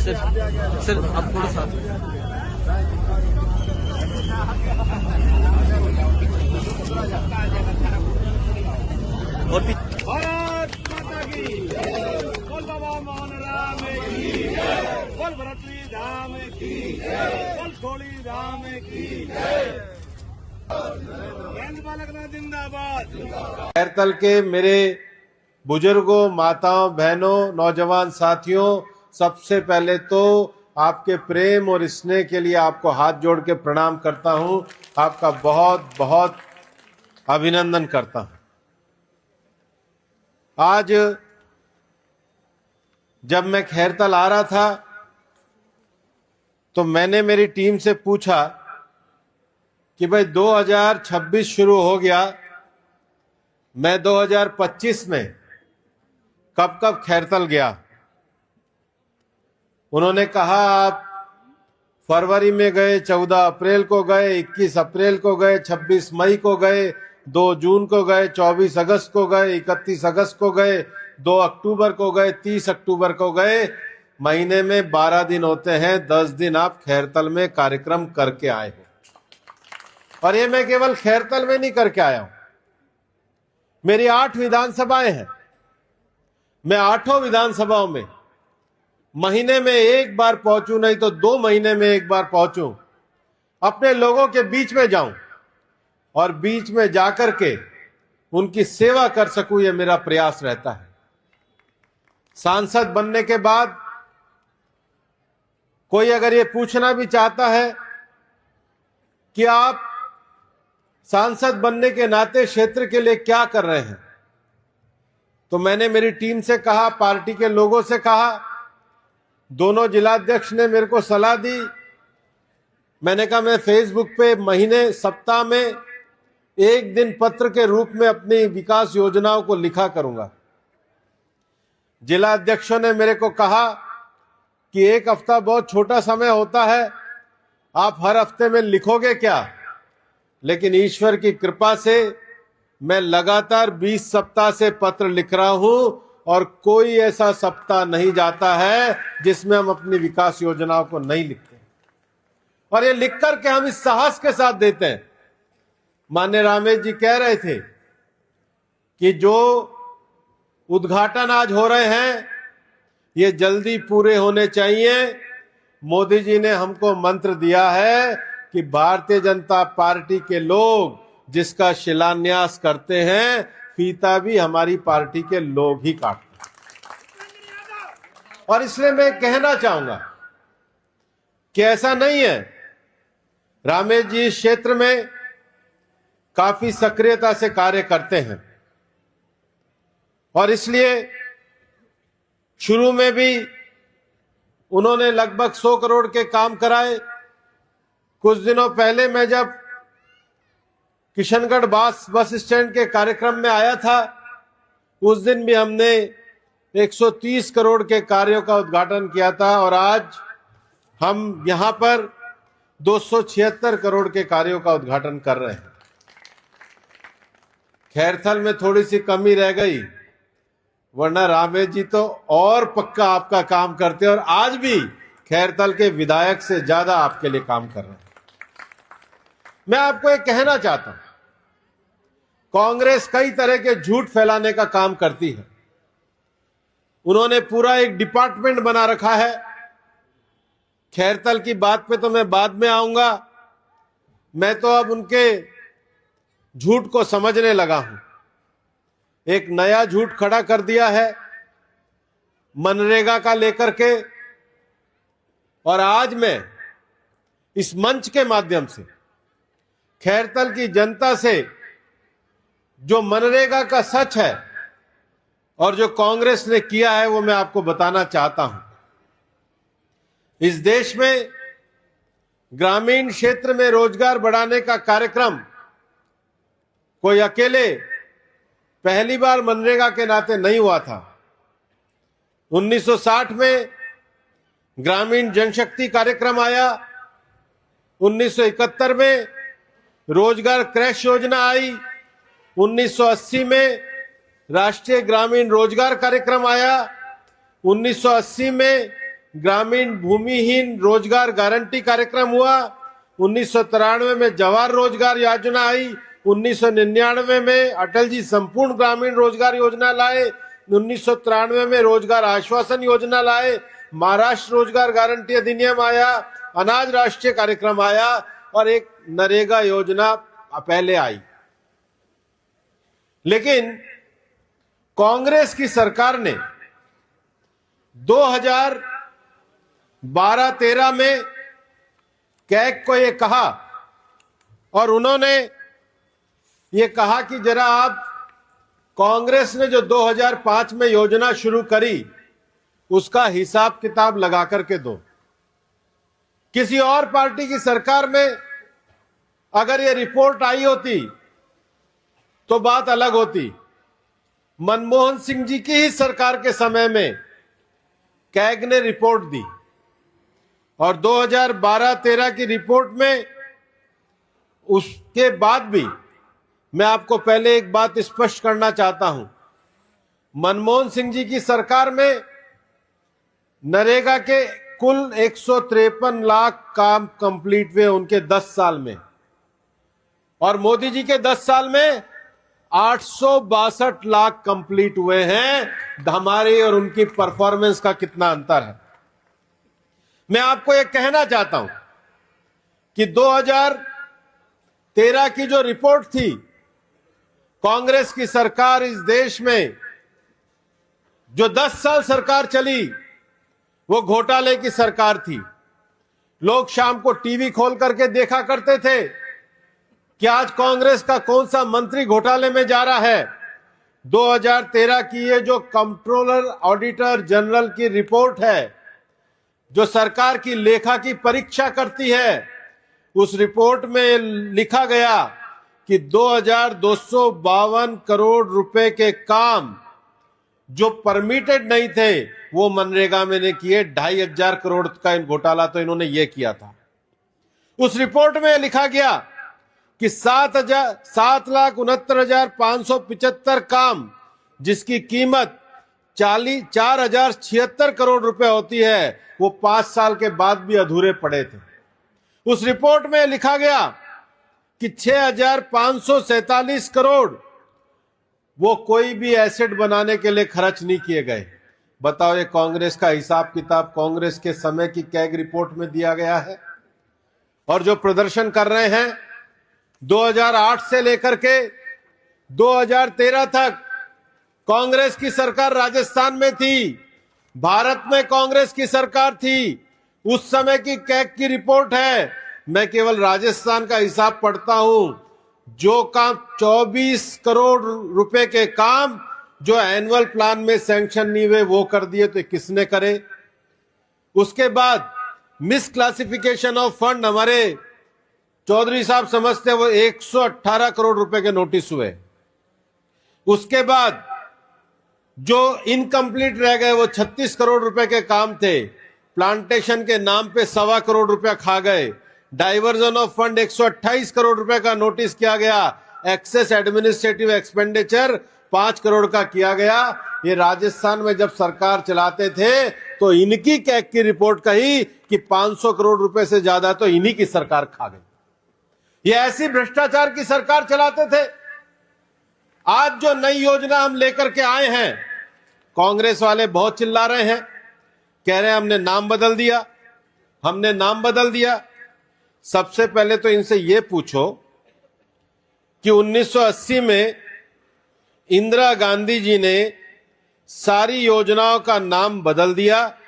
Sir आप थोड़ा सा और भी। भारत माता की बोल बाबा मोहन राम की बोल भरतरी धाम की बोल थोड़ी धाम की बालकनाथ जिंदाबाद। खैरतल के मेरे बुजुर्गों, माताओं, बहनों, नौजवान साथियों, सबसे पहले तो आपके प्रेम और स्नेह के लिए आपको हाथ जोड़ के प्रणाम करता हूं। आपका बहुत बहुत अभिनंदन करता हूं। आज जब मैं खैरतल आ रहा था तो मैंने मेरी टीम से पूछा कि भाई 2026 शुरू हो गया, मैं 2025 में कब कब खैरतल गया। उन्होंने कहा आप फरवरी में गए, 14 अप्रैल को गए, 21 अप्रैल को गए, 26 मई को गए, 2 जून को गए, 24 अगस्त को गए, 31 अगस्त को गए, 2 अक्टूबर को गए, 30 अक्टूबर को गए। महीने में 12 दिन होते हैं, 10 दिन आप खैरतल में कार्यक्रम करके आए हो। और ये मैं केवल खैरतल में नहीं करके आया हूं, मेरी 8 विधानसभाएं हैं। मैं 8 विधानसभाओं में महीने में एक बार पहुंचूं, नहीं तो 2 महीने में एक बार पहुंचूं, अपने लोगों के बीच में जाऊं और बीच में जाकर के उनकी सेवा कर सकूं, यह मेरा प्रयास रहता है। सांसद बनने के बाद कोई अगर ये पूछना भी चाहता है कि आप सांसद बनने के नाते क्षेत्र के लिए क्या कर रहे हैं, तो मैंने मेरी टीम से कहा, पार्टी के लोगों से कहा, दोनों जिलाध्यक्ष ने मेरे को सलाह दी। मैंने कहा मैं फेसबुक पे महीने, सप्ताह में 1 दिन पत्र के रूप में अपनी विकास योजनाओं को लिखा करूंगा। जिलाध्यक्षों ने मेरे को कहा कि 1 हफ्ता बहुत छोटा समय होता है, आप हर हफ्ते में लिखोगे क्या? लेकिन ईश्वर की कृपा से मैं लगातार 20 सप्ताह से पत्र लिख रहा हूं और कोई ऐसा सप्ताह नहीं जाता है जिसमें हम अपनी विकास योजनाओं को नहीं लिखते। और ये लिख करके हम इस साहस के साथ देते हैं। माननीय रामेश जी कह रहे थे कि जो उद्घाटन आज हो रहे हैं ये जल्दी पूरे होने चाहिए। मोदी जी ने हमको मंत्र दिया है कि भारतीय जनता पार्टी के लोग जिसका शिलान्यास करते हैं, फीता भी हमारी पार्टी के लोग ही काटते हैं। और इसलिए मैं कहना चाहूंगा कि ऐसा नहीं है। रामेश जी इस क्षेत्र में काफी सक्रियता से कार्य करते हैं और इसलिए शुरू में भी उन्होंने लगभग 100 करोड़ के काम कराए। कुछ दिनों पहले मैं जब किशनगढ़ बस स्टैंड के कार्यक्रम में आया था, उस दिन भी हमने 130 करोड़ के कार्यों का उद्घाटन किया था और आज हम यहां पर 276 करोड़ के कार्यों का उद्घाटन कर रहे हैं। खैरथल में थोड़ी सी कमी रह गई, वरना रामेश जी तो और पक्का आपका काम करते और आज भी खैरथल के विधायक से ज्यादा आपके लिए काम कर रहे हैं। मैं आपको एक कहना चाहता हूं, कांग्रेस कई तरह के झूठ फैलाने का काम करती है। उन्होंने पूरा एक डिपार्टमेंट बना रखा है। खैरथल की बात पे तो मैं बाद में आऊंगा। मैं तो अब उनके झूठ को समझने लगा हूं। एक नया झूठ खड़ा कर दिया है मनरेगा का लेकर के, और आज मैं इस मंच के माध्यम से खैरथल की जनता से जो मनरेगा का सच है और जो कांग्रेस ने किया है वो मैं आपको बताना चाहता हूं। इस देश में ग्रामीण क्षेत्र में रोजगार बढ़ाने का कार्यक्रम कोई अकेले पहली बार मनरेगा के नाते नहीं हुआ था। 1960 में ग्रामीण जनशक्ति कार्यक्रम आया, 1971 में रोजगार क्रैश योजना आई, 1980 में राष्ट्रीय ग्रामीण रोजगार कार्यक्रम आया, 1980 में ग्रामीण भूमिहीन रोजगार गारंटी कार्यक्रम हुआ। 1993 में जवाहर रोजगार योजना आई। 1999 में अटल जी संपूर्ण ग्रामीण रोजगार योजना लाए। 1993 में रोजगार आश्वासन योजना लाए। महाराष्ट्र रोजगार गारंटी अधिनियम आया। अनाज राष्ट्रीय कार्यक्रम आया और एक नरेगा योजना पहले आई। लेकिन कांग्रेस की सरकार ने 2012-13 में कैग को ये कहा और उन्होंने ये कहा कि जरा आप कांग्रेस ने जो 2005 में योजना शुरू करी उसका हिसाब किताब लगा करके दो। किसी और पार्टी की सरकार में अगर ये रिपोर्ट आई होती तो बात अलग होती। मनमोहन सिंह जी की ही सरकार के समय में कैग ने रिपोर्ट दी और 2012-13 की रिपोर्ट में उसके बाद भी मैं आपको पहले एक बात स्पष्ट करना चाहता हूं। मनमोहन सिंह जी की सरकार में नरेगा के कुल 153 लाख काम कंप्लीट हुए उनके 10 साल में और मोदी जी के 10 साल में 862 लाख कंप्लीट हुए हैं। हमारी और उनकी परफॉर्मेंस का कितना अंतर है। मैं आपको यह कहना चाहता हूं कि 2013 की जो रिपोर्ट थी, कांग्रेस की सरकार इस देश में जो 10 साल सरकार चली वो घोटाले की सरकार थी। लोग शाम को टीवी खोल करके देखा करते थे कि आज कांग्रेस का कौन सा मंत्री घोटाले में जा रहा है। 2013 की ये जो कंट्रोलर ऑडिटर जनरल की रिपोर्ट है, जो सरकार की लेखा की परीक्षा करती है, उस रिपोर्ट में लिखा गया कि 2252 करोड़ रुपए के काम जो परमिटेड नहीं थे वो मनरेगा में ने किए। 2500 करोड़ का घोटाला तो इन्होंने ये किया था। उस रिपोर्ट में लिखा गया कि 7,69,575 काम जिसकी कीमत 4,076 करोड़ रुपए होती है वो 5 साल के बाद भी अधूरे पड़े थे। उस रिपोर्ट में लिखा गया कि 6,547 करोड़ वो कोई भी एसेट बनाने के लिए खर्च नहीं किए गए। बताओ, ये कांग्रेस का हिसाब किताब कांग्रेस के समय की कैग रिपोर्ट में दिया गया है। और जो प्रदर्शन कर रहे हैं 2008 से लेकर के 2013 तक कांग्रेस की सरकार राजस्थान में थी, भारत में कांग्रेस की सरकार थी। उस समय की कैग की रिपोर्ट है। मैं केवल राजस्थान का हिसाब पढ़ता हूं। जो काम 24 करोड़ रुपए के काम जो एनुअल प्लान में सैंक्शन नहीं हुए वो कर दिए, तो किसने करे। उसके बाद मिस क्लासिफिकेशन ऑफ फंड हमारे चौधरी साहब समझते वो 118 करोड़ रुपए के नोटिस हुए। उसके बाद जो इनकम्प्लीट रह गए वो 36 करोड़ रुपए के काम थे। प्लांटेशन के नाम पे 1.25 करोड़ रुपया खा गए। डाइवर्जन ऑफ फंड 128 करोड़ रुपए का नोटिस किया गया। एक्सेस एडमिनिस्ट्रेटिव एक्सपेंडिचर 5 करोड़ का किया गया। ये राजस्थान में जब सरकार चलाते थे तो इनकी कैग की रिपोर्ट कही कि 500 करोड़ रुपए से ज्यादा तो इन्हीं की सरकार खा गई। ये ऐसी भ्रष्टाचार की सरकार चलाते थे। आज जो नई योजना हम लेकर के आए हैं, कांग्रेस वाले बहुत चिल्ला रहे हैं, कह रहे हैं हमने नाम बदल दिया, हमने नाम बदल दिया। सबसे पहले तो इनसे यह पूछो कि 1980 में इंदिरा गांधी जी ने सारी योजनाओं का नाम बदल दिया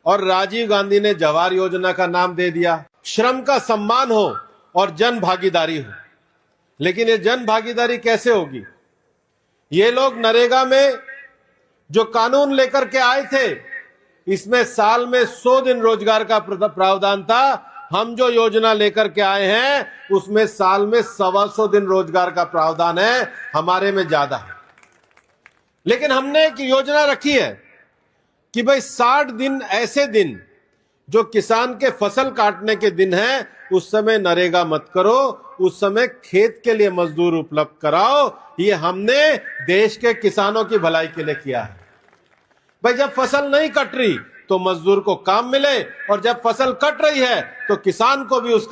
और राजीव गांधी ने जवाहर योजना का नाम दे दिया। श्रम का सम्मान हो और जन भागीदारी हो। लेकिन ये जन भागीदारी कैसे होगी? ये लोग नरेगा में जो कानून लेकर के आए थे, इसमें साल में 100 दिन रोजगार का प्रावधान था। हम जो योजना लेकर के आए हैं उसमें साल में 125 दिन रोजगार का प्रावधान है। हमारे में ज्यादा है। लेकिन हमने एक योजना रखी है कि भाई 60 दिन ऐसे दिन जो किसान के फसल काटने के दिन है, उस समय नरेगा मत करो, उस समय खेत के लिए मजदूर उपलब्ध कराओ। ये हमने देश के किसानों की भलाई के लिए किया है। भाई जब फसल नहीं कट रही तो मजदूर को काम मिले और जब फसल कट रही है तो किसान को भी उसका